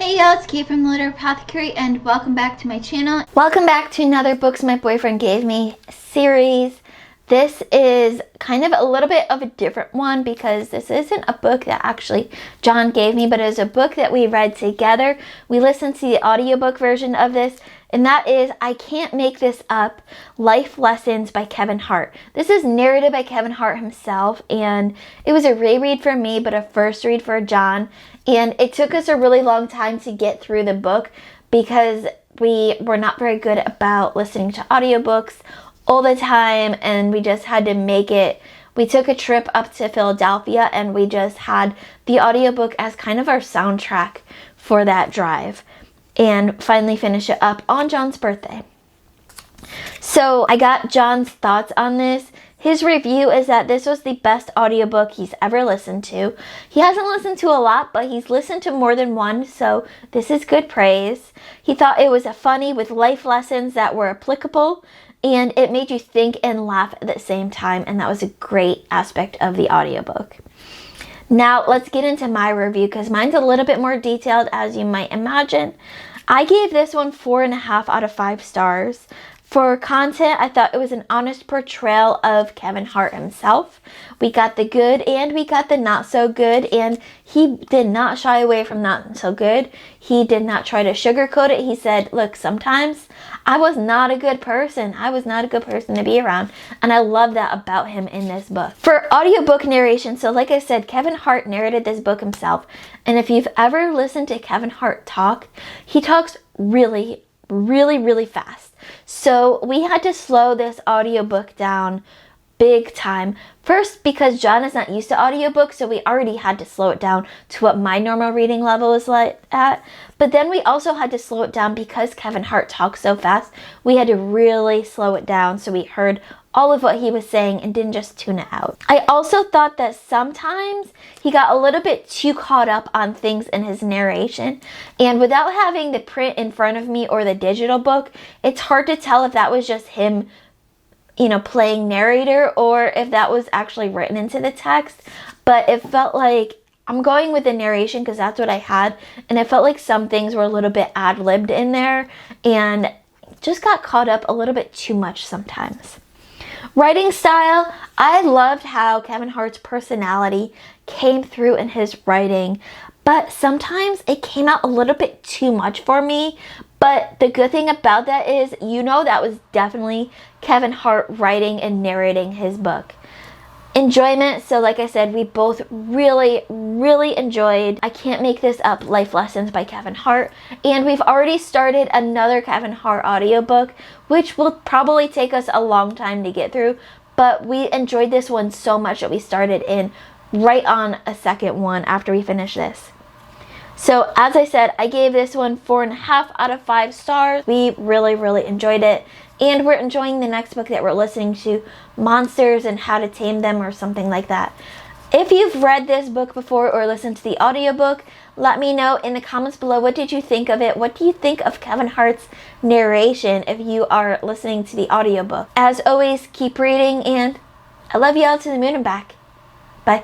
Hey y'all, it's Kate from the Apothecary and welcome back to my channel. Welcome back to another Books My Boyfriend Gave Me series. This is kind of a little bit of a different one because this isn't a book that actually John gave me, but it is a book that we read together. We listened to the audiobook version of this, and that is I Can't Make This Up, Life Lessons by Kevin Hart. This is narrated by Kevin Hart himself, and it was a reread for me, but a first read for John. And it took us a really long time to get through the book because we were not very good about listening to audiobooks all the time, and we just had to make it. We took a trip up to Philadelphia and we just had the audiobook as kind of our soundtrack for that drive and finally finish it up on John's birthday. So I got John's thoughts on this. His review is that this was the best audiobook he's ever listened to. He hasn't listened to a lot, but he's listened to more than one, so this is good praise. He thought it was funny with life lessons that were applicable, and it made you think and laugh at the same time, and that was a great aspect of the audiobook. Now, let's get into my review, because mine's a little bit more detailed, as you might imagine. I gave this one 4.5 out of 5 stars. For content, I thought it was an honest portrayal of Kevin Hart himself. We got the good and we got the not so good, and he did not shy away from not so good. He did not try to sugarcoat it. He said, look, sometimes I was not a good person. I was not a good person to be around, and I love that about him in this book. For audiobook narration, so like I said, Kevin Hart narrated this book himself, and if you've ever listened to Kevin Hart talk, he talks really fast. So we had to slow this audiobook down big time. First, because John is not used to audiobooks, so we already had to slow it down to what my normal reading level is like at. But then we also had to slow it down because Kevin Hart talks so fast. We had to really slow it down so we heard all of what he was saying and didn't just tune it out. I also thought that sometimes he got a little bit too caught up on things in his narration, and without having the print in front of me or the digital book, it's hard to tell if that was just him, playing narrator or if that was actually written into the text. But it felt like, I'm going with the narration because that's what I had, and it felt like some things were a little bit ad-libbed in there and just got caught up a little bit too much sometimes. Writing style, I loved how Kevin Hart's personality came through in his writing, but sometimes it came out a little bit too much for me. But the good thing about that is, that was definitely Kevin Hart writing and narrating his book. Enjoyment, so like I said, we both really enjoyed I Can't Make This Up, Life Lessons by Kevin Hart, and we've already started another Kevin Hart audiobook, which will probably take us a long time to get through, but we enjoyed this one so much that we started in right on a second one after we finish this. So as I said, I gave this one 4.5 out of 5 stars. We really enjoyed it. And we're enjoying the next book that we're listening to, Monsters and How to Tame Them, or something like that. If you've read this book before or listened to the audiobook, let me know in the comments below, what did you think of it? What do you think of Kevin Hart's narration if you are listening to the audiobook? As always, keep reading, and I love you all to the moon and back. Bye.